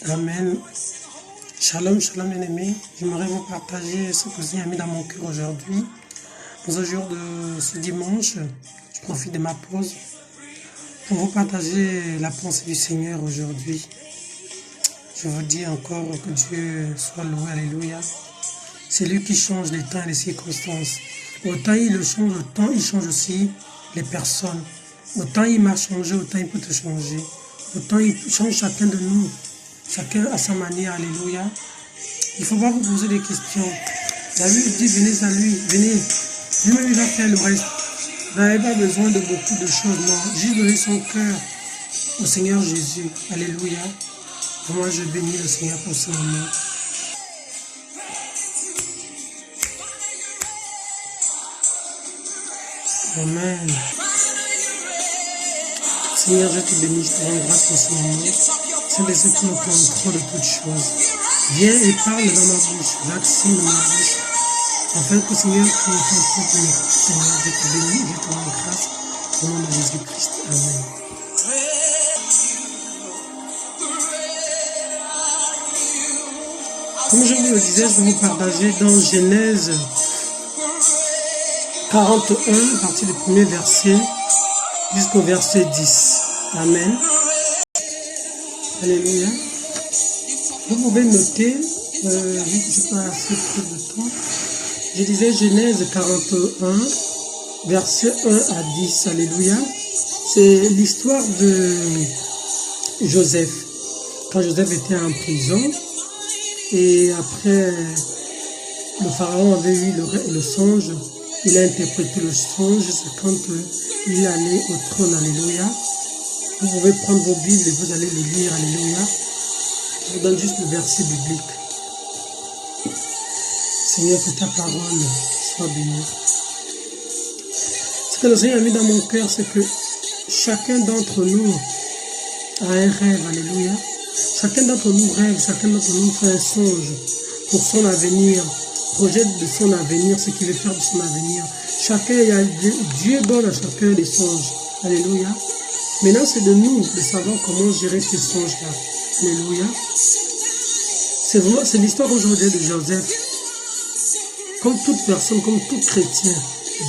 Amen. Shalom, shalom bien-aimés. J'aimerais vous partager ce que j'ai mis dans mon cœur aujourd'hui. Dans un jour de ce dimanche, je profite de ma pause pour vous partager la pensée du Seigneur aujourd'hui. Je vous dis encore que Dieu soit loué, alléluia. C'est lui qui change les temps et les circonstances. Autant il le change, autant il change aussi les personnes. Autant il m'a changé, autant il peut te changer. Autant il change chacun de nous. Chacun à sa manière, alléluia. Il ne faut pas vous poser des questions. David dit, venez à lui, venez. Lui-même, il va faire le reste. Vous n'avez pas besoin de beaucoup de choses, non. Juste donner son cœur au Seigneur Jésus. Alléluia. Moi, je bénis le Seigneur pour ce moment. Amen. Seigneur, je te bénis, je te rends grâce pour ce moment. Saint-Esprit qui nous prend trop de toutes choses. Viens et parle dans ma bouche, vaccine dans ma bouche, afin que Seigneur, tu nous fasses trop de nous. Seigneur, je te bénis, je te rends grâce au nom de Jésus-Christ. Amen. Comme je vous le disais, je vais vous partager dans Genèse 41, à partir du premier verset, jusqu'au verset 10. Amen. Alléluia. Vous pouvez noter, vu que je n'ai pas assez peu de temps, je disais Genèse 41, verset 1 à 10. Alléluia. C'est l'histoire de Joseph. Quand Joseph était en prison, et après, le pharaon avait eu le songe, il a interprété le songe, c'est quand il est allé au trône. Alléluia. Vous pouvez prendre vos Bibles et vous allez le lire. Alléluia. Je vous donne juste le verset biblique. Seigneur, que ta parole soit bénie. Ce que le Seigneur a mis dans mon cœur, c'est que chacun d'entre nous a un rêve. Alléluia. Chacun d'entre nous rêve, chacun d'entre nous fait un songe pour son avenir, projette de son avenir, ce qu'il veut faire de son avenir. Dieu donne à chacun des songes. Alléluia. Maintenant, c'est de nous de savoir comment gérer ces songes-là. Alléluia. C'est l'histoire aujourd'hui de Joseph. Comme toute personne, comme tout chrétien,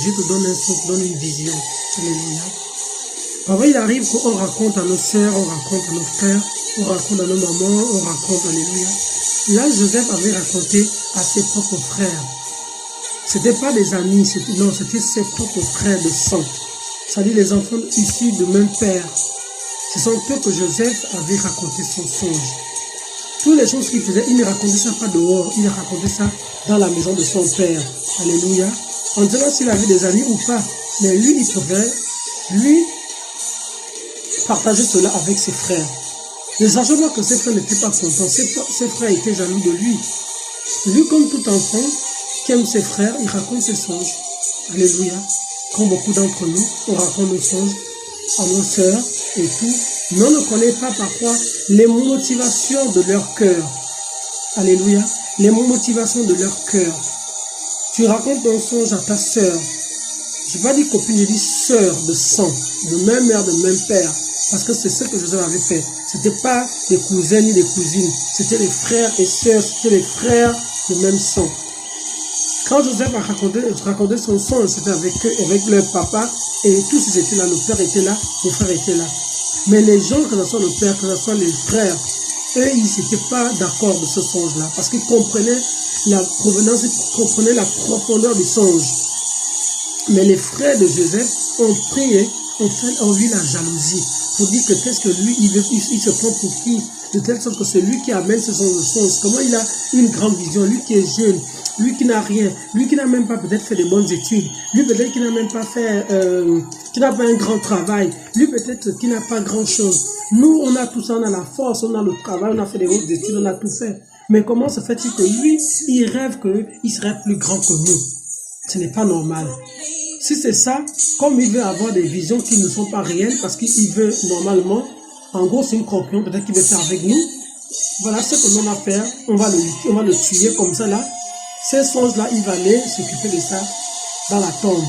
Dieu te donne un songe, te donne une vision. Alléluia. Parfois, il arrive qu'on raconte à nos sœurs, on raconte à nos frères, on raconte à nos mamans, on raconte, alléluia. Là, Joseph avait raconté à ses propres frères. Ce n'était pas des amis, c'était ses propres frères de sang. C'est-à-dire les enfants issus de même père. Ce sont eux que Joseph avait raconté son songe. Toutes les choses qu'il faisait, il ne racontait ça pas dehors, il racontait ça dans la maison de son père. Alléluia. On ne sait pas s'il avait des amis ou pas, mais lui, il pouvait, partager cela avec ses frères. Ne sachant pas que ses frères n'étaient pas contents, ses frères étaient jaloux de lui. Lui, comme tout enfant qui aime ses frères, il raconte ses songes. Alléluia. Comme beaucoup d'entre nous, on raconte nos songes à nos sœurs et tout, mais on ne connaît pas parfois les motivations de leur cœur. Alléluia. Les motivations de leur cœur. Tu racontes ton songe à ta sœur. Je ne vais pas dire copine, je dis sœur de sang, de même mère, de même père. Parce que c'est ce que Joseph avait fait. Ce n'était pas des cousins ni des cousines. C'était les frères et sœurs, c'était les frères de même sang. Quand Joseph a raconté son songe, c'était avec eux, avec leur papa, et tous ils étaient là, le père était là, les frères étaient là. Mais les gens, que ce soit le père, que ce soit les frères, eux, ils n'étaient pas d'accord de ce songe-là, parce qu'ils comprenaient la provenance, ils comprenaient la profondeur du songe. Mais les frères de Joseph ont prié, ont vu la jalousie, pour dire que qu'est-ce que lui, il se prend pour qui, de telle sorte que c'est lui qui amène ce songe. Comment il a une grande vision, lui qui est jeune, lui qui n'a rien, lui qui n'a même pas peut-être fait de bonnes études, lui peut-être qui n'a même pas fait, qui n'a pas un grand travail, lui peut-être qui n'a pas grand-chose. Nous, on a tout ça, on a la force, on a le travail, on a fait des hautes études, on a tout fait. Mais comment se fait-il que lui, il rêve qu'il serait plus grand que nous? Ce n'est pas normal. Si c'est ça, comme il veut avoir des visions qui ne sont pas réelles, parce qu'il veut normalement, en gros c'est une concurrence, peut-être qu'il veut faire avec nous, voilà ce que l'on va faire, on va le tuer comme ça là. Ces songes-là, il va aller s'occuper de ça dans la tombe,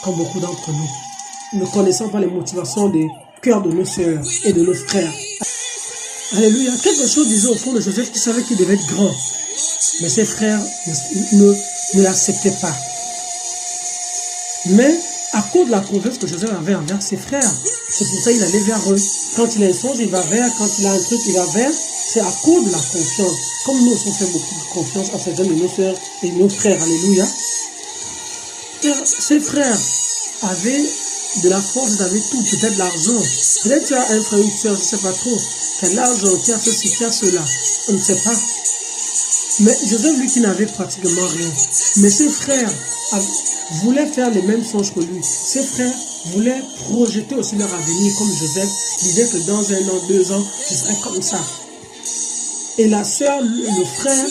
comme beaucoup d'entre nous, ne connaissant pas les motivations des cœurs de nos sœurs et de nos frères. Alléluia. Quelque chose disait au fond de Joseph qui savait qu'il devait être grand. Mais ses frères ne l'acceptaient pas. Mais à cause de la confiance que Joseph avait envers ses frères, c'est pour ça qu'il allait vers eux. Quand il a un songe, il va vers. Quand il a un truc, il va vers. C'est à cause de la confiance. Comme nous aussi, on fait beaucoup de confiance à certains de nos soeurs et nos frères. Alléluia. Ses frères avaient de la force, ils avaient tout, peut-être de l'argent. Peut-être tu as un frère, une soeur, je ne sais pas trop. Tu as l'argent, tu as ceci, tu as cela. On ne sait pas. Mais Joseph, lui, qui n'avait pratiquement rien. Mais ses frères voulaient faire les mêmes songes que lui. Ses frères voulaient projeter aussi leur avenir comme Joseph. Disait que dans 1 an, 2 ans, je serai comme ça. Et la sœur, le frère,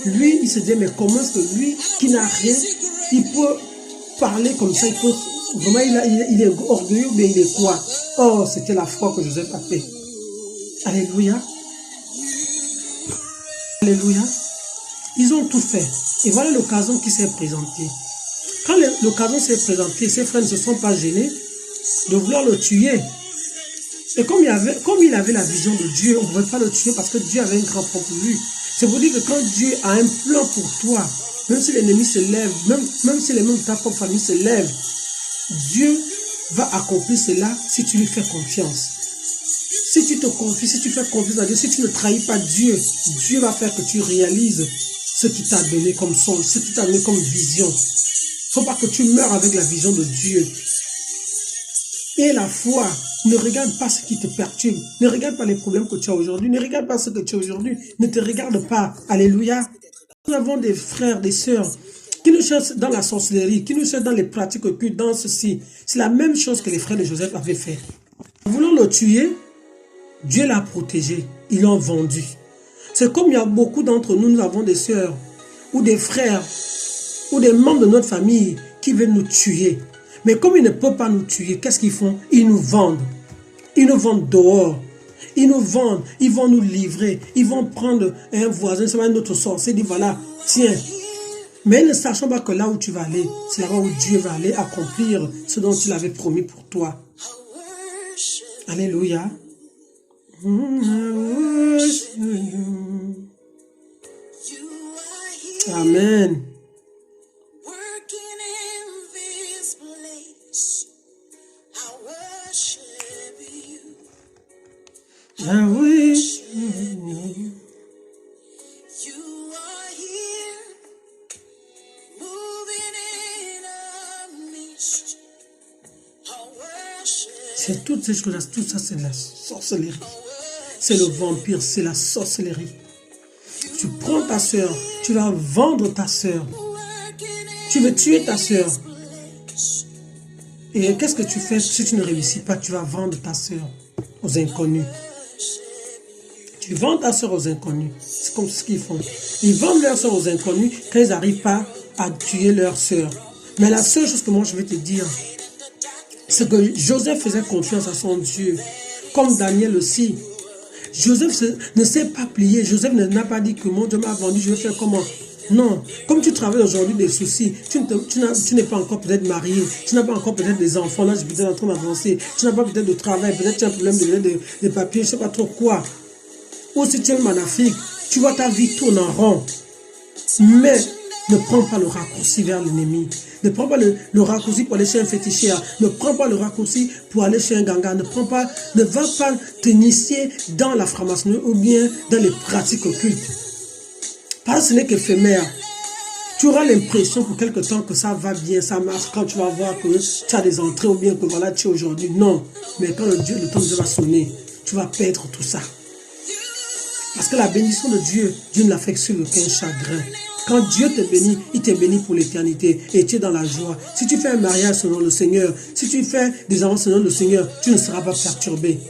lui, il se dit, mais comment est-ce que lui, qui n'a rien, il peut parler comme ça, il peut, vraiment, il est orgueilleux, mais il est quoi? Oh, c'était la foi que Joseph a fait. Alléluia. Alléluia. Ils ont tout fait. Et voilà l'occasion qui s'est présentée. Quand l'occasion s'est présentée, ses frères ne se sont pas gênés de vouloir le tuer. Et comme il avait la vision de Dieu, on ne pouvait pas le tuer parce que Dieu avait un grand plan pour lui. C'est pour dire que quand Dieu a un plan pour toi, même si l'ennemi se lève, même si les membres de ta propre famille se lèvent, Dieu va accomplir cela si tu lui fais confiance. Si tu te confies, si tu fais confiance à Dieu, si tu ne trahis pas Dieu, Dieu va faire que tu réalises ce qu'il t'a donné comme songe, ce qu'il t'a donné comme vision. Il ne faut pas que tu meurs avec la vision de Dieu. Et la foi, ne regarde pas ce qui te perturbe. Ne regarde pas les problèmes que tu as aujourd'hui. Ne regarde pas ce que tu as aujourd'hui. Ne te regarde pas. Alléluia. Nous avons des frères, des sœurs qui nous cherchent dans la sorcellerie, qui nous cherchent dans les pratiques occultes, dans ceci. C'est la même chose que les frères de Joseph avaient fait. En voulant le tuer, Dieu l'a protégé. Ils l'ont vendu. C'est comme il y a beaucoup d'entre nous, nous avons des sœurs ou des frères ou des membres de notre famille qui veulent nous tuer. Mais comme ils ne peuvent pas nous tuer, qu'est-ce qu'ils font? Ils nous vendent. Ils nous vendent dehors. Ils nous vendent. Ils vont nous livrer. Ils vont prendre un voisin, c'est un autre sorcier, dit voilà, tiens. Mais ne sachant pas que là où tu vas aller, c'est là où Dieu va aller accomplir ce dont il avait promis pour toi. Alléluia. Amen. I wish you knew. You are here, moving in our midst. C'est toutes ces choses-là, tout ça c'est la sorcellerie. C'est le vampire, c'est la sorcellerie. Tu prends ta sœur, tu vas vendre ta sœur. Tu veux tuer ta sœur. Et qu'est-ce que tu fais si tu ne réussis pas? Tu vas vendre ta sœur aux inconnus. Tu vends ta soeur aux inconnus. C'est comme ce qu'ils font. Ils vendent leur soeur aux inconnus quand ils n'arrivent pas à tuer leur soeur. Mais la seule chose que moi je vais te dire, c'est que Joseph faisait confiance à son Dieu. Comme Daniel aussi. Joseph ne s'est pas plié. Joseph n'a pas dit que mon Dieu m'a vendu, je vais faire comment? Non. Comme tu travailles aujourd'hui des soucis, tu n'es pas encore peut-être marié, tu n'as pas encore peut-être des enfants, là je suis peut-être en train d'avancer, tu n'as pas peut-être de travail, peut-être tu as un problème de papier, je ne sais pas trop quoi. Ou si tu es magnifique, tu vois ta vie tourne en rond. Mais ne prends pas le raccourci vers l'ennemi. Ne prends pas le raccourci pour aller chez un féticheur. Ne prends pas le raccourci pour aller chez un ganga. Ne va pas t'initier dans la franc-maçonnerie ou bien dans les pratiques occultes. Parce que ce n'est qu'éphémère. Tu auras l'impression pour quelque temps que ça va bien, ça marche. Quand tu vas voir que tu as des entrées ou bien que voilà, tu es aujourd'hui. Non. Mais quand le temps de Dieu va sonner, tu vas perdre tout ça. Parce que la bénédiction de Dieu, Dieu ne la fait que sur aucun chagrin. Quand Dieu te bénit, il te bénit pour l'éternité et tu es dans la joie. Si tu fais un mariage selon le Seigneur, si tu fais des enfants selon le Seigneur, tu ne seras pas perturbé.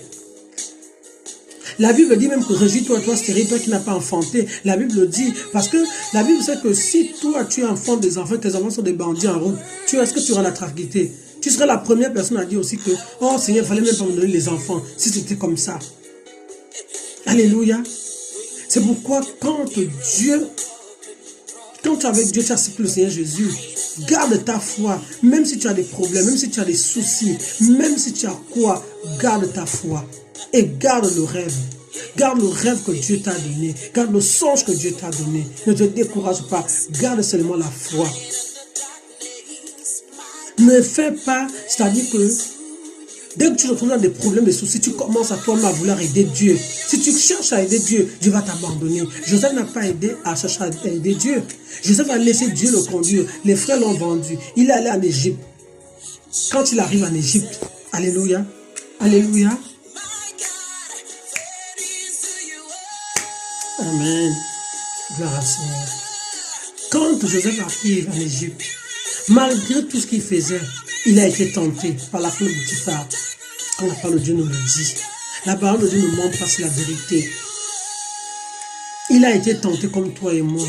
La Bible dit même que réjouis-toi, toi stérile, toi qui n'as pas enfanté. La Bible dit, parce que la Bible sait que si toi tu enfantes des enfants, tes enfants sont des bandits en route, est-ce que tu auras la tranquillité? Tu seras la première personne à dire aussi que, oh Seigneur, il ne fallait même pas me donner les enfants, si c'était comme ça. Alléluia. C'est pourquoi quand tu es avec Dieu, tu acceptes le Seigneur Jésus, garde ta foi, même si tu as des problèmes, même si tu as des soucis, même si tu as quoi, garde ta foi et garde le rêve. Garde le rêve que Dieu t'a donné. Garde le songe que Dieu t'a donné. Ne te décourage pas. Garde seulement la foi. Ne fais pas, c'est-à-dire que dès que tu te retrouves dans des problèmes, des soucis, tu commences à toi-même à vouloir aider Dieu. Si tu cherches à aider Dieu, Dieu va t'abandonner. Joseph n'a pas aidé à chercher à aider Dieu. Joseph a laissé Dieu le conduire. Les frères l'ont vendu. Il est allé en Égypte. Quand il arrive en Égypte, alléluia, alléluia. Amen. Gloire à Seigneur. Quand Joseph arrive en Égypte, malgré tout ce qu'il faisait, il a été tenté par la femme de Potiphar. Quand la parole de Dieu nous le dit, la parole de Dieu nous montre pas c'est la vérité. Il a été tenté comme toi et moi.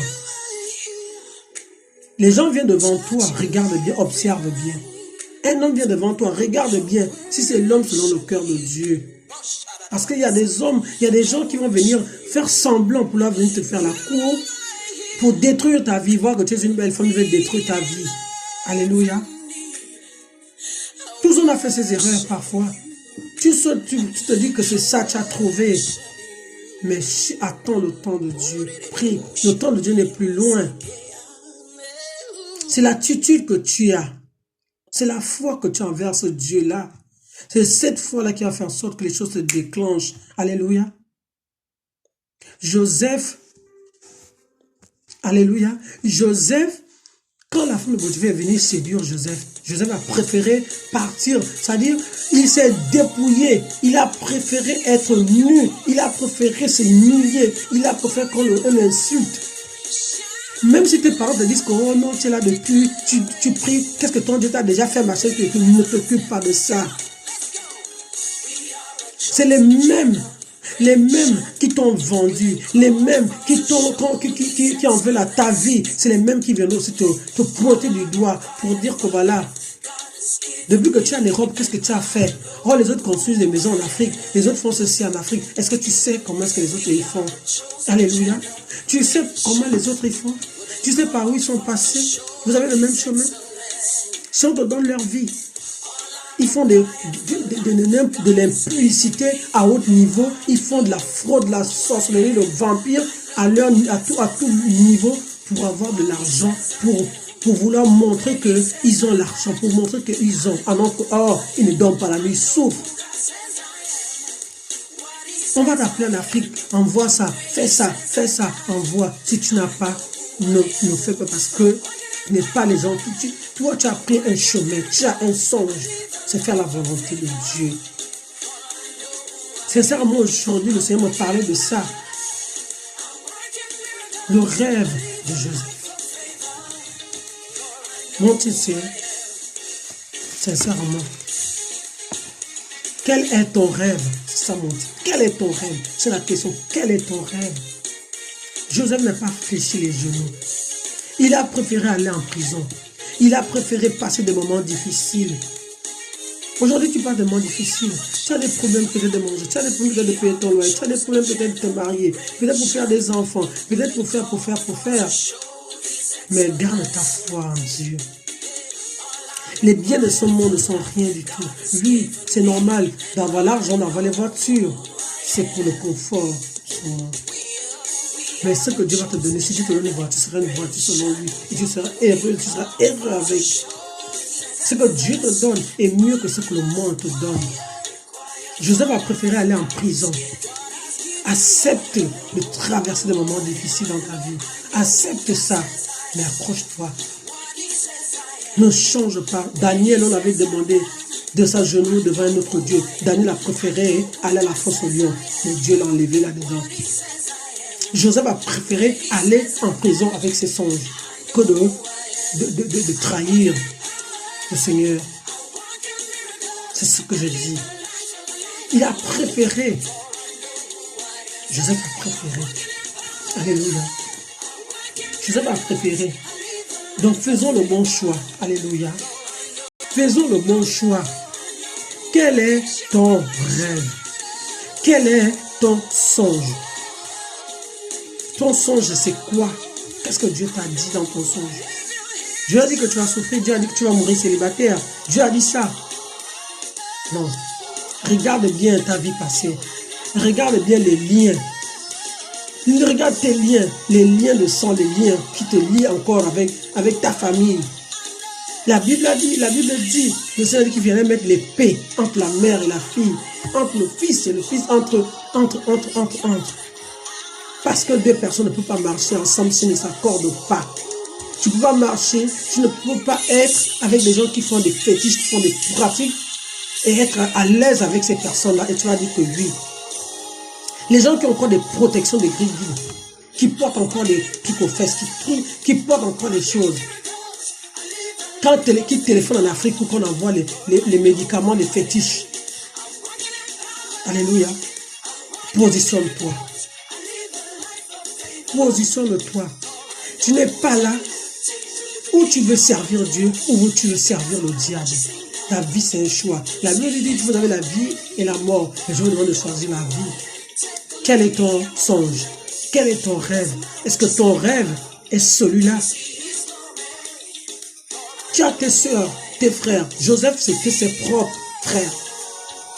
Les gens viennent devant toi, regarde bien, observe bien. Un homme vient devant toi, regarde bien si c'est l'homme selon le cœur de Dieu. Parce qu'il y a des hommes, il y a des gens qui vont venir faire semblant pour venir te faire la cour, pour détruire ta vie, voir que tu es une belle femme, ils veulent détruire ta vie. Alléluia. Tous on a fait ces erreurs parfois. Tu te dis que c'est ça que tu as trouvé. Mais attends le temps de Dieu. Prie. Le temps de Dieu n'est plus loin. C'est l'attitude que tu as. C'est la foi que tu as envers ce Dieu-là. C'est cette foi-là qui va faire en sorte que les choses se déclenchent. Alléluia. Joseph. Alléluia. Joseph. Quand la femme de Potiphar est venue séduire Joseph, Joseph a préféré partir. C'est-à-dire, il s'est dépouillé. Il a préféré être nu. Il a préféré s'humilier. Il a préféré qu'on l'insulte. Même si tes parents te disent que oh non, tu es là depuis, tu pries, qu'est-ce que ton Dieu t'a déjà fait, ma chérie, que ne t'occupe pas de ça. C'est les mêmes qui t'ont vendu, les mêmes qui en veulent à ta vie, c'est les mêmes qui viennent aussi te pointer du doigt pour dire que voilà, depuis que tu es en Europe, qu'est-ce que tu as fait? Oh, les autres construisent des maisons en Afrique, les autres font ceci en Afrique. Est-ce que tu sais comment est-ce que les autres ils font? Alléluia. Tu sais comment les autres ils font? Tu sais par où ils sont passés? Vous avez le même chemin? Si on te donne leur vie, ils font de l'impudicité à haut niveau. Ils font de la fraude, de la sorcellerie, le vampire à tout niveau pour avoir de l'argent, pour vouloir montrer qu'ils ont l'argent, pour montrer qu'ils ont. Alors que, oh, ils ne donnent pas la nuit, ils souffrent. On va t'appeler en Afrique, envoie ça, fais ça, envoie. Si tu n'as pas, ne fais pas parce que tu n'es pas les gens. Toi, tu as pris un chemin, tu as un songe. C'est faire la volonté de Dieu. Sincèrement, aujourd'hui, le Seigneur me parlait de ça. Le rêve de Joseph. Mon petit Seigneur, sincèrement, quel est ton rêve? C'est ça mon Dieu. Quel est ton rêve? C'est la question. Quel est ton rêve? Joseph n'a pas fléchi les genoux. Il a préféré aller en prison. Il a préféré passer des moments difficiles. Aujourd'hui, tu passes des moments difficiles. Tu as des problèmes peut-être de manger. Tu as des problèmes peut-être de payer ton loyer. Tu as des problèmes peut-être de te marier. Peut-être pour faire des enfants. Peut-être pour faire. Mais garde ta foi en Dieu. Les biens de ce monde ne sont rien du tout. Oui, c'est normal d'avoir l'argent, d'avoir les voitures. C'est pour le confort. Mais ce que Dieu va te donner, si tu te donnes une voiture, ce sera une voiture selon lui. Et tu seras heureux avec. Ce que Dieu te donne est mieux que ce que le monde te donne. Joseph a préféré aller en prison. Accepte de traverser des moments difficiles dans ta vie. Accepte ça, mais accroche-toi. Ne change pas. Daniel, on avait demandé de s'agenouiller devant un autre Dieu. Daniel a préféré aller à la fosse au lion. Mais Dieu l'a enlevé là-dedans. Joseph a préféré aller en prison avec ses songes que de trahir le Seigneur. C'est ce que je dis. Il a préféré. Joseph a préféré. Alléluia. Joseph a préféré. Donc faisons le bon choix. Alléluia. Faisons le bon choix. Quel est ton rêve? Quel est ton songe? Ton songe, c'est quoi? Qu'est-ce que Dieu t'a dit dans ton songe? Dieu a dit que tu vas souffrir. Dieu a dit que tu vas mourir célibataire. Dieu a dit ça. Non. Regarde bien ta vie passée. Regarde bien les liens. Regarde tes liens, les liens de sang, les liens qui te lient encore avec ta famille. La Bible dit, le Seigneur dit qu'il viendrait mettre l'épée entre la mère et la fille, entre le fils et le fils, entre. Parce que deux personnes ne peuvent pas marcher ensemble s'ils ne s'accordent pas. Tu ne peux pas marcher, tu ne peux pas être avec des gens qui font des fétiches, qui font des pratiques et être à l'aise avec ces personnes-là. Et tu vas dire que oui. Les gens qui ont encore des protections des grilles, qui portent encore des trucs aux fesses, qui portent encore des choses. Quand qui téléphone en Afrique pour qu'on envoie les médicaments, les fétiches. Alléluia. Positionne-toi. Positionne-toi. Tu n'es pas là où tu veux servir Dieu ou où tu veux servir le diable. La vie, c'est un choix. La Bible dit que vous avez la vie et la mort. Mais je vous demande de choisir la vie. Quel est ton songe? Quel est ton rêve? Est-ce que ton rêve est celui-là? Tu as tes soeurs, tes frères. Joseph, c'était ses propres frères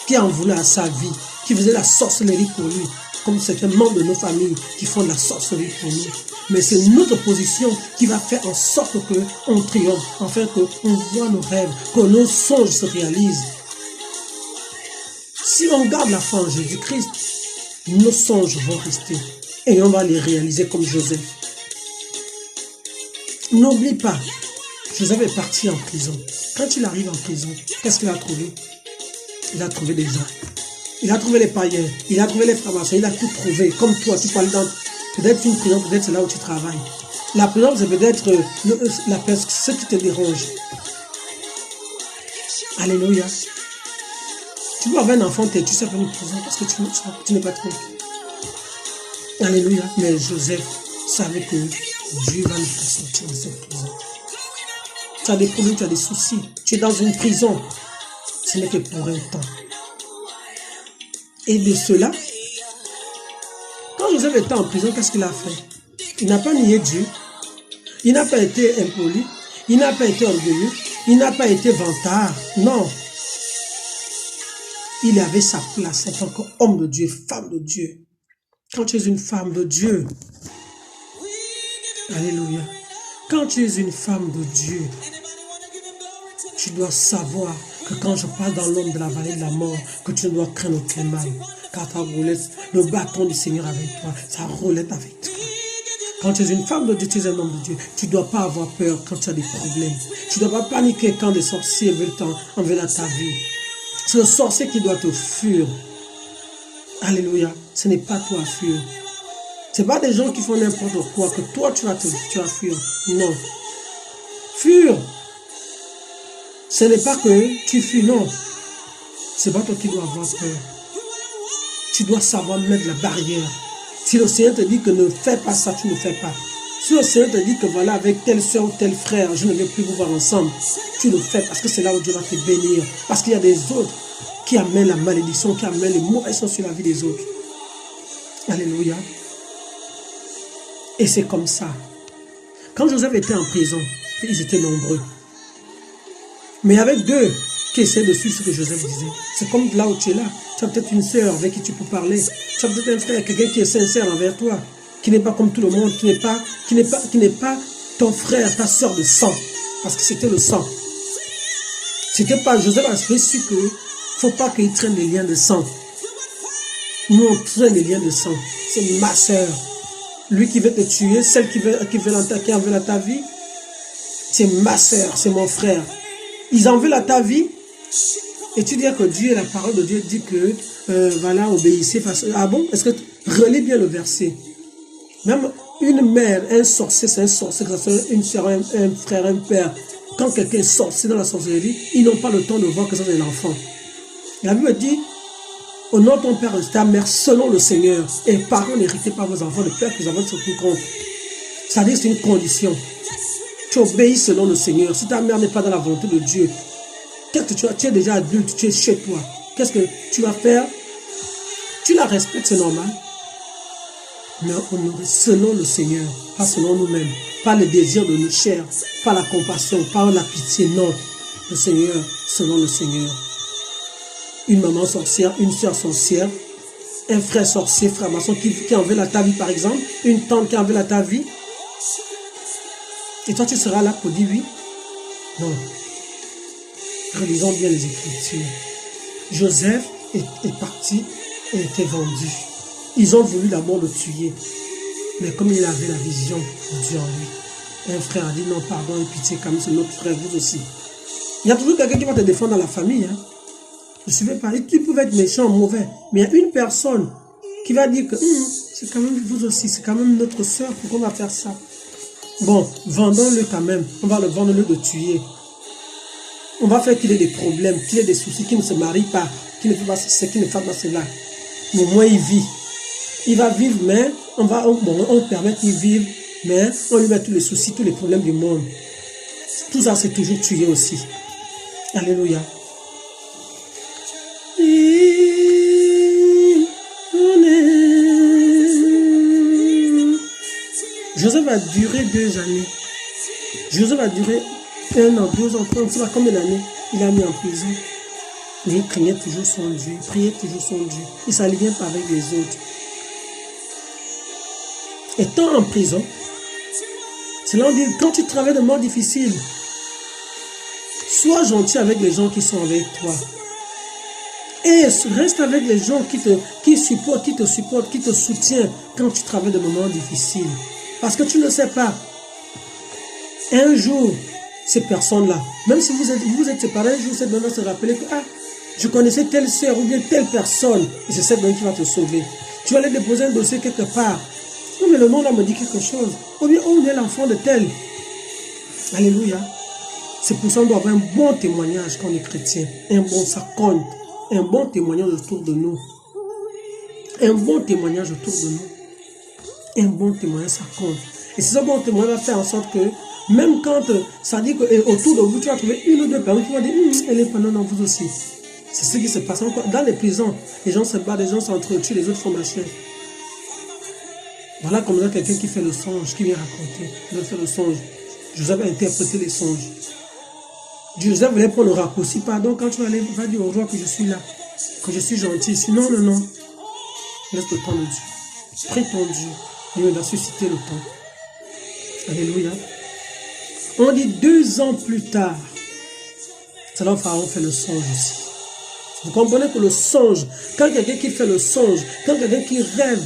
qui en voulaient à sa vie, qui faisaient la sorcellerie pour lui, comme certains membres de nos familles qui font de la sorcellerie pour nous. Mais c'est notre position qui va faire en sorte qu'on triomphe, afin qu'on voit nos rêves, que nos songes se réalisent. Si on garde la foi en Jésus-Christ, nos songes vont rester et on va les réaliser comme Joseph. N'oublie pas, Joseph est parti en prison. Quand il arrive en prison, qu'est-ce qu'il a trouvé? Il a trouvé des gens. Il a trouvé les païens, il a trouvé les francs-maçons, il a tout trouvé. Comme toi, tu parles dans peut-être une prison, peut-être c'est là où tu travailles. La prison, c'est peut-être ce qui te dérange. Alléluia. Tu peux avoir un enfant, tu sais pas une prison parce que tu n'es pas tranquille. Alléluia. Mais Joseph savait que Dieu va nous faire sortir de cette prison. Tu as des problèmes, tu as des soucis. Tu es dans une prison. Ce n'est que pour un temps. Et de cela, quand Joseph était en prison, qu'est-ce qu'il a fait? Il n'a pas nié Dieu. Il n'a pas été impoli. Il n'a pas été orgueilleux. Il n'a pas été vantard. Non. Il avait sa place en tant qu'homme de Dieu, femme de Dieu. Quand tu es une femme de Dieu, alléluia. Quand tu es une femme de Dieu, tu dois savoir que quand je passe dans l'ombre de la vallée de la mort, que tu ne dois craindre aucun mal. Car ta roulette, le bâton du Seigneur avec toi, sa roulette avec toi. Quand tu es une femme de Dieu, tu es un homme de Dieu. Tu ne dois pas avoir peur quand tu as des problèmes. Tu ne dois pas paniquer quand des sorciers veulent enlever ta vie. C'est le sorcier qui doit te fuir. Alléluia. Ce n'est pas toi à fuir. Ce n'est pas des gens qui font n'importe quoi que toi tu vas fuir. Non. Fuir. Ce n'est pas que tu fuis, non. Ce n'est pas toi qui dois avoir peur. Tu dois savoir mettre la barrière. Si le Seigneur te dit que ne fais pas ça, tu ne fais pas. Si le Seigneur te dit que voilà, avec telle soeur ou tel frère, je ne vais plus vous voir ensemble, tu le fais parce que c'est là où Dieu va te bénir. Parce qu'il y a des autres qui amènent la malédiction, qui amènent les mauvaises choses sur la vie des autres. Alléluia. Et c'est comme ça. Quand Joseph était en prison, ils étaient nombreux. Mais il y avait deux qui essaient de suivre ce que Joseph disait. C'est comme là où tu es là. Tu as peut-être une sœur avec qui tu peux parler. Tu as peut-être un frère, quelqu'un qui est sincère envers toi, qui n'est pas comme tout le monde, qui n'est pas ton frère, ta sœur de sang. Parce que c'était le sang. C'était pas, Joseph a su que faut pas qu'il traîne des liens de sang. Nous, on traîne des liens de sang. C'est ma sœur. Lui qui veut te tuer, celle qui en veut à ta vie, c'est ma sœur, c'est mon frère. Ils en veulent à ta vie. Et tu dis que Dieu, la parole de Dieu dit que, voilà, obéissez. Ah bon? Est-ce que relis bien le verset? Même une mère, un sorcier, c'est un sorcier, que ce soit une soeur, un frère, un père. Quand quelqu'un est sorcier dans la sorcellerie, ils n'ont pas le temps de voir que ça c'est l'enfant. La Bible dit, honore ton père et ta mère selon le Seigneur. Et parents, n'héritez pas vos enfants de peur que vous avez sur tout compte. C'est-à-dire que c'est une condition. Tu obéis selon le Seigneur. Si ta mère n'est pas dans la volonté de Dieu, qu'est-ce que tu es déjà adulte, tu es chez toi. Qu'est-ce que tu vas faire? Tu la respectes, c'est normal. Mais honorer selon le Seigneur, pas selon nous-mêmes, pas le désir de nos chairs, pas la compassion, pas la pitié, non. Le Seigneur, selon le Seigneur. Une maman sorcière, une soeur sorcière, Un frère sorcier, frère maçon qui en veut à ta vie par exemple, une tante qui en veut à ta vie. Et toi tu seras là pour dire oui? Non. Relisons bien les Écritures. Joseph est parti et était vendu. Ils ont voulu d'abord le tuer. Mais comme il avait la vision de Dieu en lui, un frère a dit non, pardon et pitié, comme c'est notre frère, vous aussi. Il y a toujours quelqu'un qui va te défendre dans la famille. Hein. Ne suivez pas. Tu peux être méchant, mauvais. Mais il y a une personne qui va dire que c'est quand même vous aussi, c'est quand même notre soeur, pourquoi on va faire ça? Bon, vendons-le quand même. On va le vendre, le tuer. On va faire qu'il ait des problèmes, qu'il ait des soucis, qu'il ne se marie pas, qu'il ne fait pas ceci, qu'il ne fait pas cela. Mais au moins il vit. Il va vivre, mais on permet qu'il vive, mais on lui met tous les soucis, tous les problèmes du monde. Tout ça, c'est toujours tué aussi. Alléluia. Joseph va durer 2 années. Joseph va durer 1 an, 2 ans, 3 ans, tu vois combien d'années il a mis en prison. Mais il craignait toujours son Dieu, il priait toujours son Dieu. Il ne s'alliait pas avec les autres. Étant en prison, c'est là on dit, quand tu travailles de mort difficile, sois gentil avec les gens qui sont avec toi. Et reste avec les gens qui te supportent, qui te soutiennent quand tu travailles de moments difficiles. Parce que tu ne sais pas. Un jour, ces personnes-là, même si vous êtes séparés, un jour, cette personne va se rappeler que je connaissais telle sœur ou bien telle personne, et c'est cette personne qui va te sauver. Tu vas aller déposer un dossier quelque part. Non, mais le nom là me dit quelque chose. Ou bien on est l'enfant de tel. Alléluia. C'est pour ça qu'on doit avoir un bon témoignage quand on est chrétien. Un bon, ça compte. Un bon témoignage autour de nous. Un bon témoignage autour de nous. Un bon témoignage, ça compte. Et ce bon témoignage va faire en sorte que, même quand ça dit qu'autour de vous, tu vas trouver une ou deux personnes qui vont dire, elle est pas non, vous aussi. C'est ce qui se passe encore. Dans les prisons, les gens se battent, les gens s'entretuent, les autres font machin. Voilà comme ça quelqu'un qui fait le songe, qui vient raconter. Il fait le songe. Joseph a interprété les songes. Joseph voulait prendre le raccourci. Pardon, quand tu vas aller, va dire au roi que je suis là, que je suis gentil. Sinon, non. Laisse le temps de Dieu. Prie ton Dieu. Il va susciter le temps. Alléluia. On dit 2 ans plus tard, c'est là où Pharaon fait le songe aussi. Vous comprenez que le songe, quand quelqu'un qui fait le songe, quand quelqu'un qui rêve,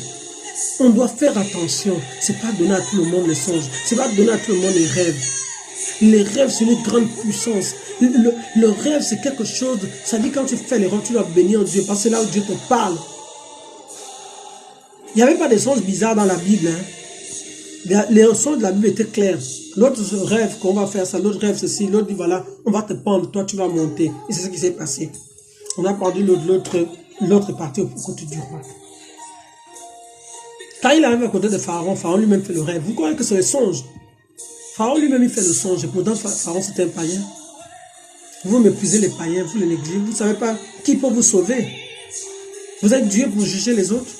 on doit faire attention. Ce n'est pas donner à tout le monde les songes. Ce n'est pas donner à tout le monde les rêves. Les rêves, c'est une grande puissance. Le rêve, c'est quelque chose. Ça dit quand tu fais les rêves, tu dois bénir Dieu. Parce que c'est là où Dieu te parle. Il n'y avait pas de songes bizarres dans la Bible. Hein. Les songes de la Bible étaient clairs. L'autre rêve qu'on va faire ça, l'autre rêve ceci, l'autre dit voilà, on va te pendre, toi tu vas monter. Et c'est ce qui s'est passé. On a pendu l'autre partie au côté du roi. Quand il arrive à côté de Pharaon, Pharaon lui-même fait le rêve. Vous croyez que c'est le songe? Pharaon lui-même il fait le songe. Et pourtant, Pharaon c'est un païen. Vous méprisez les païens, vous les négligez. Vous ne savez pas qui peut vous sauver. Vous êtes Dieu pour juger les autres.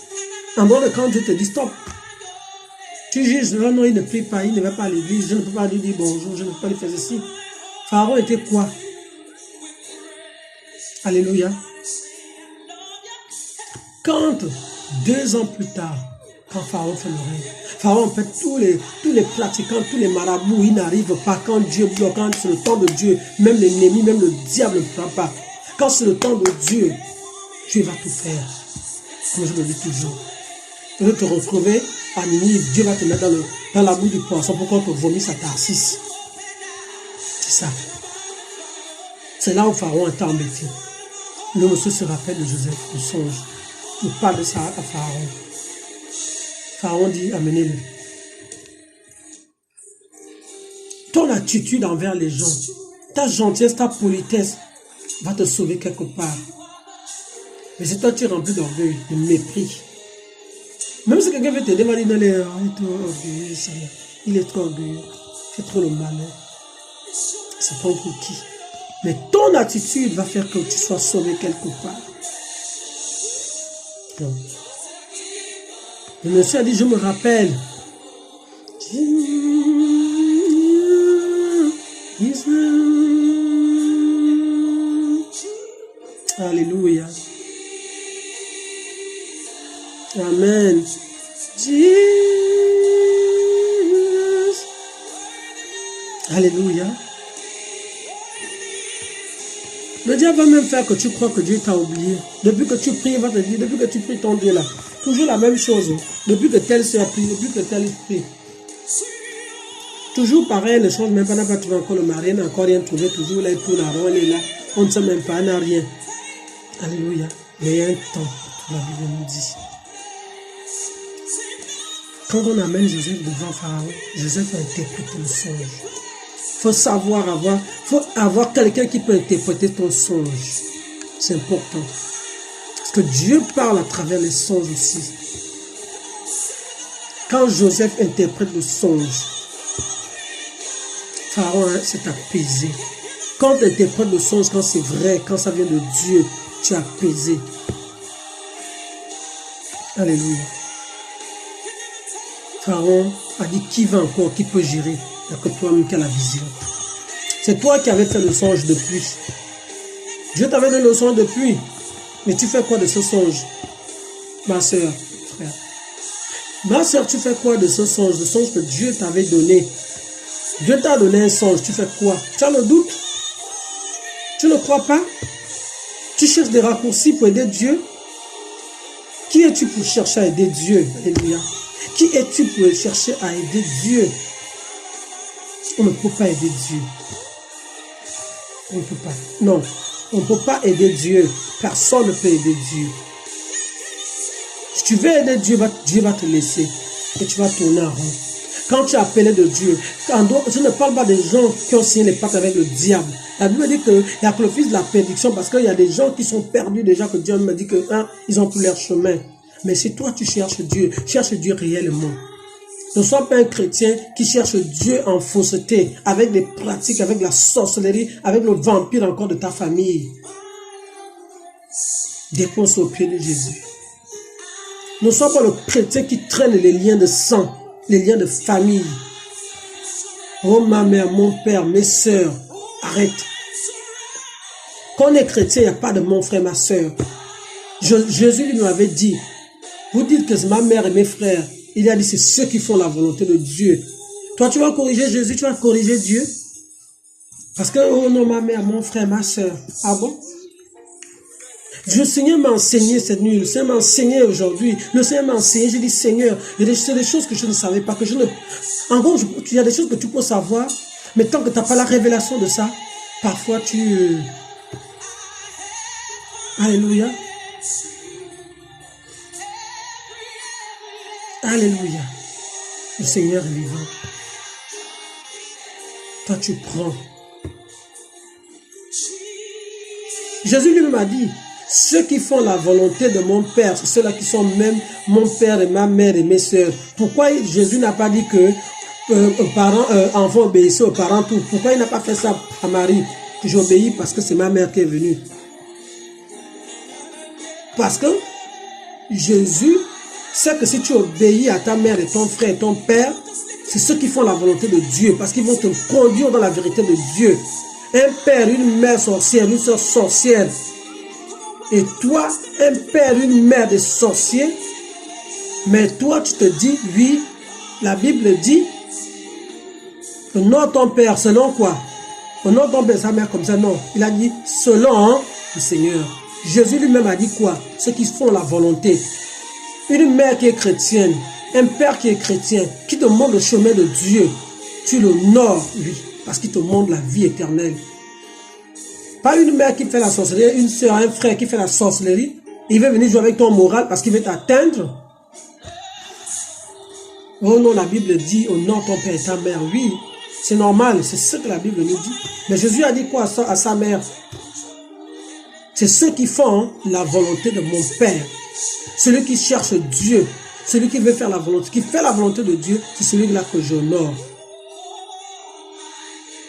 En dehors de quand Dieu te dit stop. Tu juges, non, il ne prie pas, il ne va pas à l'église. Je ne peux pas lui dire bonjour, je ne peux pas lui faire ceci. Pharaon était quoi? Alléluia. Quand 2 ans plus tard, quand Pharaon fait le rêve, Pharaon, en fait, tous les pratiquants, tous les marabouts, ils n'arrivent pas quand Dieu bloque, quand c'est le temps de Dieu, même l'ennemi, même le diable ne prend pas. Quand c'est le temps de Dieu, Dieu va tout faire. Comme je le dis toujours. Tu veux te retrouver à Ninive, Dieu va te mettre dans la boue du poisson pour qu'on te vomisse à Tarsis. C'est ça. C'est là où Pharaon est embêté. Le monsieur se rappelle de Joseph, du songe. Il parle de ça à Pharaon. Pharaon dit, amenez-le. Ton attitude envers les gens, ta gentillesse, ta politesse va te sauver quelque part. Mais si toi tu es rempli d'orgueil, de mépris, même si quelqu'un veut t'aider, va dire, il est trop orgueilleux, il est trop orgueilleux, il fait trop le malheur. C'est pas pour qui. Mais ton attitude va faire que tu sois sauvé quelque part. Donc, le monsieur a dit, je me rappelle. Alléluia. Amen. Jesus. Alléluia. Le diable va même faire que tu crois que Dieu t'a oublié. Depuis que tu pries, il va te dire, depuis que tu pries ton Dieu là, toujours la même chose. Depuis que telle soeur prie, depuis que telle prie. Toujours pareil, ne change même pas, n'a pas trouvé encore le mari, n'a encore rien trouvé, toujours là, il tourne à rond, elle est là, on ne sait même pas, elle n'a rien. Alléluia. Mais il y a un temps, la Bible nous dit. Quand on amène Joseph devant Pharaon, Joseph a interprété le songe. Il faut avoir quelqu'un qui peut interpréter ton songe. C'est important. Parce que Dieu parle à travers les songes aussi. Quand Joseph interprète le songe, Pharaon s'est apaisé. Quand tu interprètes le songe, quand c'est vrai, quand ça vient de Dieu, tu es apaisé. Alléluia. Pharaon a dit, qui va encore, qui peut gérer? Il n'y a que toi-même qui as la vision. C'est toi qui avais fait le songe depuis. Dieu t'avait donné le songe depuis. Mais tu fais quoi de ce songe? Ma soeur, frère. Ma soeur, tu fais quoi de ce songe? Le songe que Dieu t'avait donné. Dieu t'a donné un songe, tu fais quoi? Tu as le doute? Tu ne crois pas? Tu cherches des raccourcis pour aider Dieu? Qui es-tu pour chercher à aider Dieu? Alléluia. Qui es-tu pour chercher à aider Dieu? On ne peut pas aider Dieu. On ne peut pas. Non, on ne peut pas aider Dieu. Personne ne peut aider Dieu. Si tu veux aider Dieu, Dieu va te laisser. Et tu vas tourner en rond. Quand tu es appelé de Dieu, je ne parle pas des gens qui ont signé les pactes avec le diable. La Bible dit qu'il n'y a que le fils de la prédiction parce qu'il y a des gens qui sont perdus déjà, que Dieu me dit que ils ont pris leur chemin. Mais si toi tu cherches Dieu réellement. Ne sois pas un chrétien qui cherche Dieu en fausseté, avec des pratiques, avec la sorcellerie, avec le vampire encore de ta famille. Dépose au pied de Jésus. Ne sois pas le chrétien qui traîne les liens de sang, les liens de famille. Oh ma mère, mon père, mes soeurs, arrête. Quand on est chrétien, il n'y a pas de mon frère, ma soeur. Jésus lui m'avait dit, vous dites que c'est ma mère et mes frères. Il a dit, c'est ceux qui font la volonté de Dieu. Toi, tu vas corriger Jésus, tu vas corriger Dieu. Parce que, oh non, ma mère, mon frère, ma soeur. Ah bon? Le Seigneur m'a enseigné cette nuit. Le Seigneur m'a enseigné aujourd'hui. Le Seigneur m'a enseigné. J'ai dit, Seigneur, c'est des choses que je ne savais pas. En gros, il y a des choses que tu peux savoir. Mais tant que tu n'as pas la révélation de ça, parfois tu... Alléluia. Alléluia. Le Seigneur est vivant. Toi, tu prends. Jésus lui-même a dit, ceux qui font la volonté de mon Père, c'est ceux-là qui sont même mon Père et ma mère et mes soeurs. Pourquoi Jésus n'a pas dit que enfants obéissaient aux parents tout? Pourquoi il n'a pas fait ça à Marie? Que j'obéis parce que c'est ma mère qui est venue. Parce que Jésus sait que si tu obéis à ta mère et ton frère et ton père, c'est ceux qui font la volonté de Dieu, parce qu'ils vont te conduire dans la vérité de Dieu. Un père, une mère sorcière, une soeur sorcière, et toi, un père, une mère de sorciers, mais toi tu te dis, oui, la Bible dit, honore ton père, selon quoi? Honore ton père, sa mère comme ça, non. Il a dit, selon le Seigneur. Jésus lui-même a dit quoi? Ceux qui font la volonté. Une mère qui est chrétienne, un père qui est chrétien, qui te montre le chemin de Dieu, tu l'honores, lui, parce qu'il te montre la vie éternelle. Pas une mère qui fait la sorcellerie, une soeur, un frère qui fait la sorcellerie, il veut venir jouer avec ton moral parce qu'il veut t'atteindre. Oh non, la Bible dit, honore ton père et ta mère. Oui, c'est normal, c'est ce que la Bible nous dit. Mais Jésus a dit quoi à sa mère? C'est ceux qui font la volonté de mon Père. Celui qui cherche Dieu, celui qui veut faire la volonté, qui fait la volonté de Dieu, c'est celui-là que j'honore.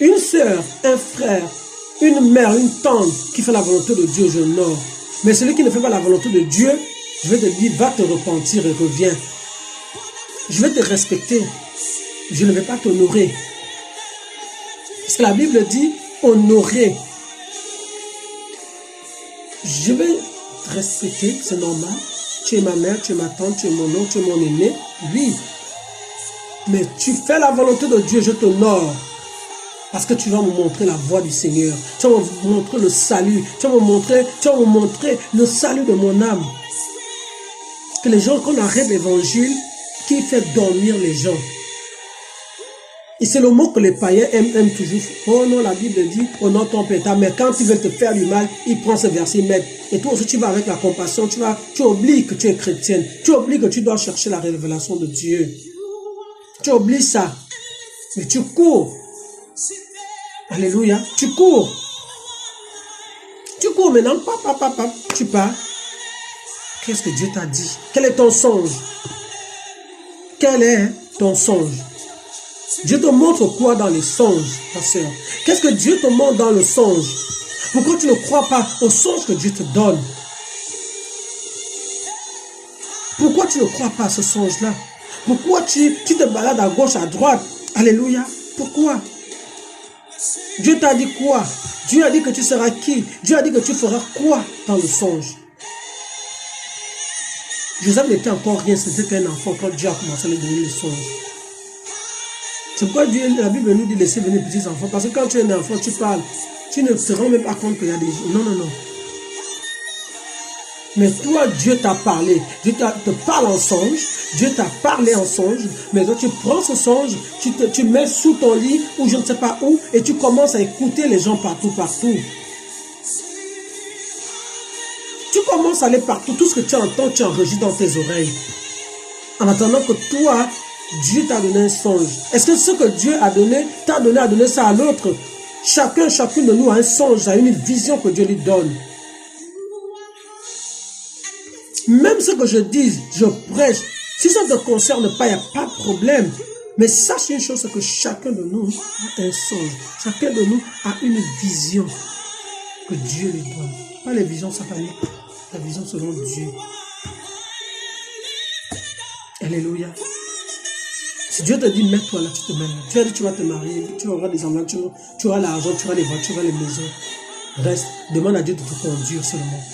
Une sœur, un frère, une mère, une tante qui fait la volonté de Dieu, j'honore. Mais celui qui ne fait pas la volonté de Dieu, je vais te dire, va te repentir et reviens. Je vais te respecter. Je ne vais pas t'honorer. Parce que la Bible dit, honorer. Je vais te respecter, c'est normal. Tu es ma mère, tu es ma tante, tu es mon oncle, tu es mon aîné. Oui. Mais tu fais la volonté de Dieu, je t'honore. Parce que tu vas me montrer la voie du Seigneur. Tu vas me montrer le salut. Tu vas me montrer le salut de mon âme. Que les gens, qu'on arrête l'évangile qui fait dormir les gens. Et c'est le mot que les païens aiment toujours. Oh non, la Bible dit, honore ton père. Mais quand ils veulent te faire du mal, ils prennent ce verset, ils mettent. Et toi aussi, tu vas avec la compassion. Tu oublies que tu es chrétienne. Tu oublies que tu dois chercher la révélation de Dieu. Tu oublies ça. Mais tu cours. Alléluia. Tu cours. Tu cours maintenant. Tu pars. Qu'est-ce que Dieu t'a dit? Quel est ton songe? Quel est ton songe? Dieu te montre quoi dans les songes, ta sœur? Qu'est-ce que Dieu te montre dans le songe? Pourquoi tu ne crois pas au songe que Dieu te donne? Pourquoi tu ne crois pas à ce songe-là? Pourquoi tu te balades à gauche, à droite? Alléluia. Pourquoi? Dieu t'a dit quoi? Dieu a dit que tu seras qui? Dieu a dit que tu feras quoi dans le songe? Joseph n'était encore rien, c'était qu'un enfant quand Dieu a commencé à lui donner le songe. C'est pourquoi la Bible nous dit laisser venir les petits enfants. Parce que quand tu es un enfant, tu parles. Tu ne te rends même pas compte qu'il y a des... Non. Mais toi, Dieu t'a parlé. Dieu te parle en songe. Dieu t'a parlé en songe. Mais toi, tu prends ce songe, tu mets sous ton lit ou je ne sais pas où et tu commences à écouter les gens partout. Tu commences à aller partout. Tout ce que tu entends, tu enregistres dans tes oreilles. En attendant que toi, Dieu t'a donné un songe. Est-ce que ce que Dieu a donné, t'a donné à donner ça à l'autre? Chacune de nous a un songe, a une vision que Dieu lui donne. Même ce que je dis, je prêche. Si ça ne te concerne pas, il n'y a pas de problème. Mais sache une chose, c'est que chacun de nous a un songe. Chacun de nous a une vision que Dieu lui donne. Pas les visions sataniques, la vision selon Dieu. Alléluia. Si Dieu te dit, mets-toi là, tu te mets là. Dieu a dit, tu vas te marier, tu auras des enfants, tu auras l'argent, tu auras les voitures, tu auras les maisons. Reste, demande à Dieu de te conduire seulement.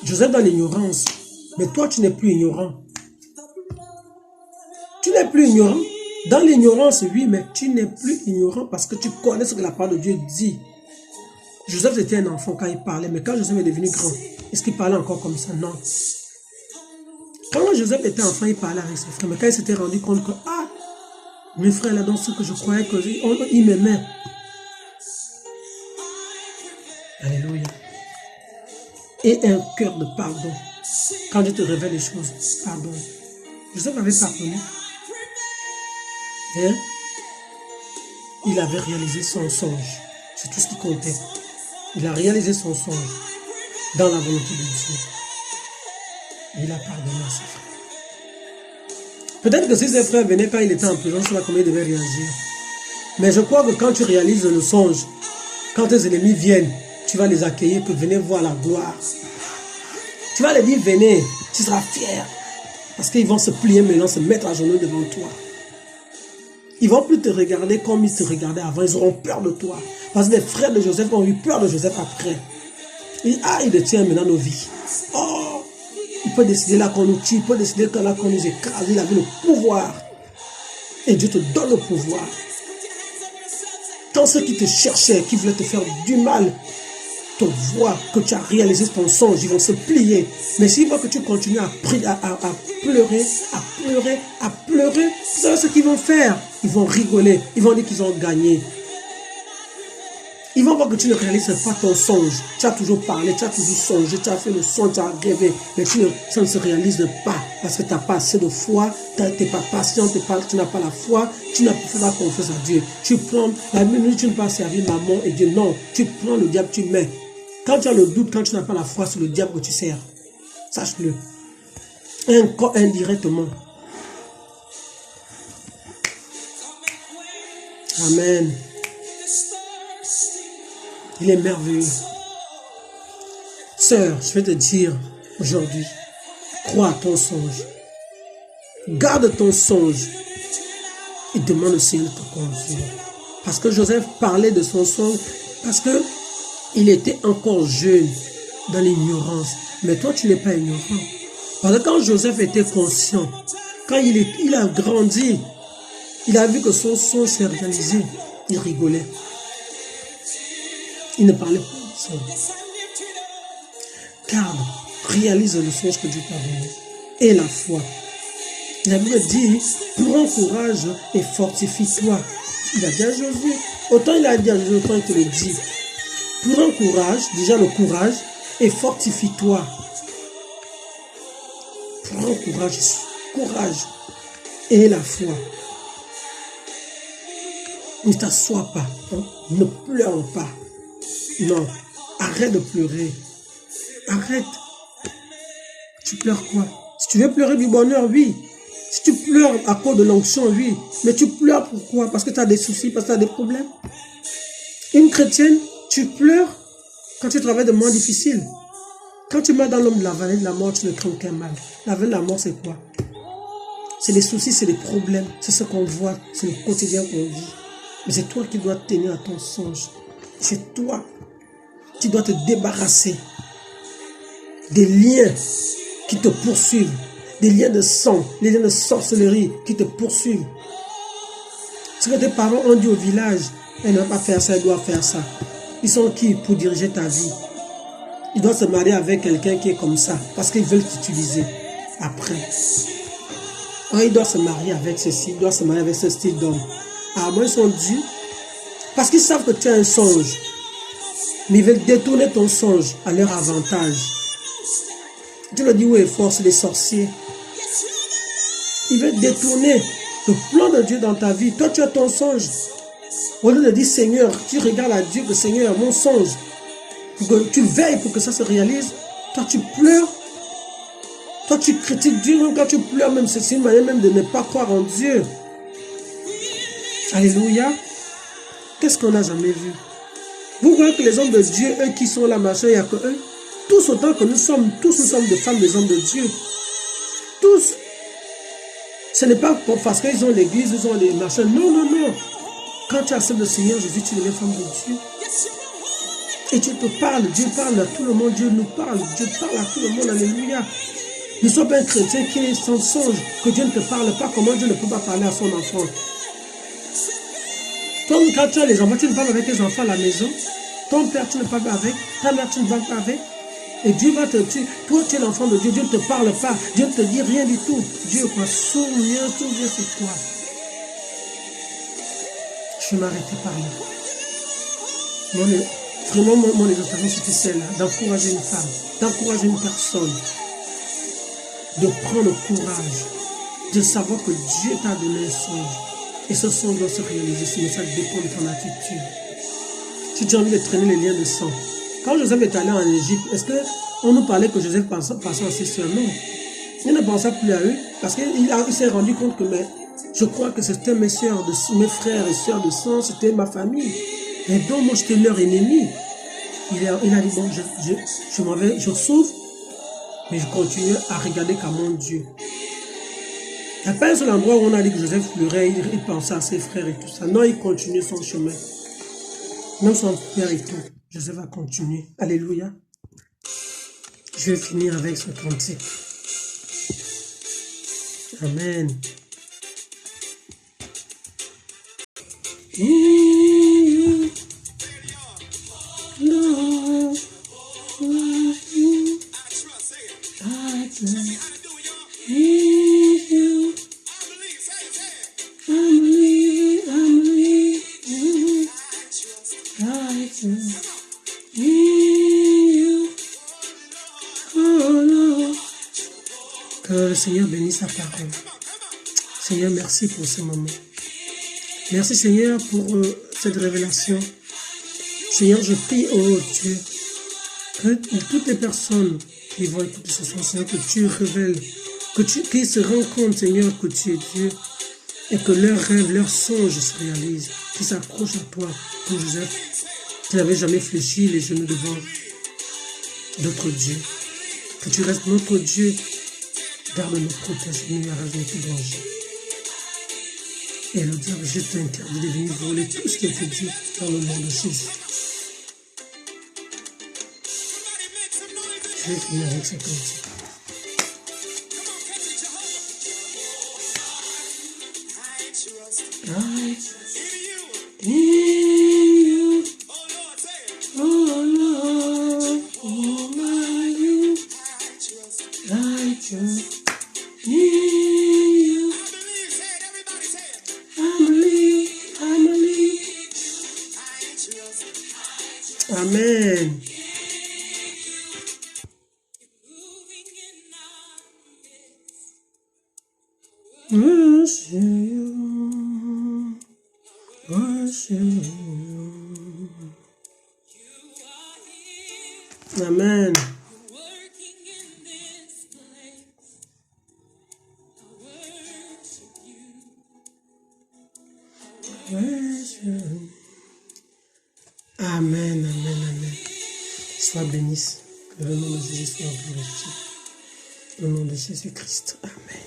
Joseph dans l'ignorance, mais toi tu n'es plus ignorant. Tu n'es plus ignorant. Dans l'ignorance, oui, mais tu n'es plus ignorant parce que tu connais ce que la parole de Dieu dit. Joseph était un enfant quand il parlait, mais quand Joseph est devenu grand, est-ce qu'il parlait encore comme ça? Non. Quand Joseph était enfant, il parlait avec ses frères, mais quand il s'était rendu compte que, mes frères, là, dans ce que je croyais qu'ils m'aimaient. Alléluia. Et un cœur de pardon. Quand Dieu te révèle les choses, pardon. Joseph avait pardonné. Et il avait réalisé son songe. C'est tout ce qui comptait. Il a réalisé son songe dans la volonté de Dieu. Et il a pardonné à ses frères. Peut-être que si ses frères venaient quand il était en prison, je ne sais pas comment il devait réagir. Mais je crois que quand tu réalises le songe, quand tes ennemis viennent, tu vas les accueillir pour venir voir la gloire. Tu vas les dire, venez, tu seras fier. Parce qu'ils vont se plier maintenant, se mettre à genoux devant toi. Ils ne vont plus te regarder comme ils te regardaient avant. Ils auront peur de toi. Parce que les frères de Joseph ont eu peur de Joseph après. Il détient maintenant nos vies. Oh, il peut décider là qu'on nous tue, il peut décider là qu'on nous écrase. Il avait le pouvoir. Et Dieu te donne le pouvoir. Quand ceux qui te cherchaient, qui voulaient te faire du mal, te voient que tu as réalisé ton songe, ils vont se plier. Mais s'ils voient que tu continues à pleurer, vous savez ce qu'ils vont faire? Ils vont rigoler, ils vont dire qu'ils ont gagné. Ils vont voir que tu ne réalises pas ton songe. Tu as toujours parlé, tu as toujours songé, tu as fait le son, tu as rêvé. Mais ça ne se réalise pas parce que tu n'as pas assez de foi, tu n'es pas patient, tu n'as pas la foi, tu n'as pas confiance à Dieu. Tu prends, la minute tu ne peux pas servir maman et Dieu, non. Tu prends le diable, tu mets. Quand tu as le doute, quand tu n'as pas la foi, c'est le diable que tu sers. Sache-le. Indirectement. Amen. Il est merveilleux. Sœur, je vais te dire aujourd'hui, crois à ton songe. Garde ton songe et demande au Seigneur de te conduire. Parce que Joseph parlait de son songe, parce que il était encore jeune dans l'ignorance. Mais toi, tu n'es pas ignorant. Parce que quand Joseph était conscient, quand il a grandi, il a vu que son songe s'est réalisé, il rigolait. Il ne parlait pas de songe. Garde, réalise le songe que Dieu t'a donné. Et la foi. La Bible dit, prends courage et fortifie-toi. Il a dit à Josué. Autant il a dit à Josué, autant il te le dit. Prends courage, déjà le courage, et fortifie-toi. Prends courage et la foi. Ne t'assois pas, hein? Ne pleure pas. Non, arrête de pleurer. Arrête. Tu pleures quoi? Si tu veux pleurer du bonheur, oui. Si tu pleures à cause de l'onction, oui. Mais tu pleures pourquoi? Parce que tu as des soucis, parce que tu as des problèmes. Une chrétienne, tu pleures quand tu travailles de moments difficiles. Quand tu meurs dans l'homme de la vallée de la mort, tu ne crains aucun mal. La vallée de la mort, c'est quoi? C'est les soucis, c'est les problèmes. C'est ce qu'on voit, c'est le quotidien qu'on vit. Mais c'est toi qui dois tenir à ton songe. C'est toi qui dois te débarrasser des liens qui te poursuivent, des liens de sang, des liens de sorcellerie qui te poursuivent. Ce que tes parents ont dit au village, elle ne va pas faire ça, elle doit faire ça. Ils sont qui pour diriger ta vie? Ils doivent se marier avec quelqu'un qui est comme ça, parce qu'ils veulent t'utiliser après. Quand ils doivent se marier avec ceci, ils doivent se marier avec ce style d'homme. Ah, moi, ils sont durs, parce qu'ils savent que tu as un songe. Mais ils veulent détourner ton songe à leur avantage. Tu leur dis où est force des sorciers. Ils veulent détourner le plan de Dieu dans ta vie. Toi, tu as ton songe. Au lieu de dire Seigneur, tu regardes à Dieu que Seigneur, mon songe, pour que tu veilles pour que ça se réalise. Toi, tu pleures. Toi, tu critiques Dieu. Même quand tu pleures, même c'est une manière même de ne pas croire en Dieu. Alléluia. Qu'est-ce qu'on n'a jamais vu? Vous voyez que les hommes de Dieu, eux qui sont là, machin, il n'y a que eux. Tous autant que nous sommes des femmes, des hommes de Dieu. Tous. Ce n'est pas parce qu'ils ont l'église, ils ont les machins. Non, non, non. Quand tu acceptes le Seigneur Jésus, tu deviens femme de Dieu. Et Dieu te parle. Dieu parle à tout le monde. Dieu nous parle. Dieu parle à tout le monde. Alléluia. Ne sois pas un chrétien qui est sans songe. Que Dieu ne te parle pas. Comment Dieu ne peut pas parler à son enfant? Toi, quand tu as les enfants, tu ne parles avec tes enfants à la maison. Ton père, tu ne parles pas avec. Ta mère, tu ne parles pas avec. Et Dieu va te tuer. Toi, tu es l'enfant de Dieu. Dieu ne te parle pas. Dieu ne te dit rien du tout. Dieu, quoi, souviens, c'est toi. Je vais m'arrêter par là. Vraiment, mon exhortation, c'était celle-là. D'encourager une femme. D'encourager une personne. De prendre le courage. De savoir que Dieu t'a donné un songe. Et ce songe doit se réaliser. Mais ça dépend de ton attitude. Si tu as envie de traîner les liens de sang. Quand Joseph est allé en Égypte, est-ce qu'on nous parlait que Joseph passait à ses soeurs? Non. Il ne pensait plus à eux parce qu'il s'est rendu compte que je crois que c'était mes soeurs, mes frères et soeurs de sang, c'était ma famille. Et donc moi j'étais leur ennemi. Il a dit bon, je souffre, mais je continue à regarder qu'à mon Dieu. Il n'y a pas un seul endroit où on a dit que Joseph pleurait, il pensait à ses frères et tout ça. Non, il continue son chemin. Même son père et tout. Joseph va continuer. Alléluia. Je vais finir avec ce cantique. Amen. Que le Seigneur bénisse sa parole. Seigneur, merci pour ce moment. Merci Seigneur pour cette révélation. Seigneur, je prie, oh Dieu, que toutes les personnes qui vont écouter ce soir, Seigneur, que tu révèles, qu'ils se rendent compte, Seigneur, que tu es Dieu, et que leurs rêves, leurs songes se réalisent, qu'ils s'accrochent à toi, comme Joseph, qui n'avait jamais fléchi les genoux devant d'autres dieux. Que tu restes notre Dieu, garde-nous, protège-nous, arrête-nous tout danger. Et le diable, je t'interdis de venir voler tout ce qui a été dit dans le nom de Jésus. Je vais finir avec ce cantique. In you, oh Lord, oh my you, I trust in you. I believe. Amen. Worship you, worship you. Amen. Amen, amen, amen. Sois béni. Que le nom de Jésus soit glorifié. Au nom de Jésus-Christ. Amen.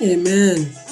Amen.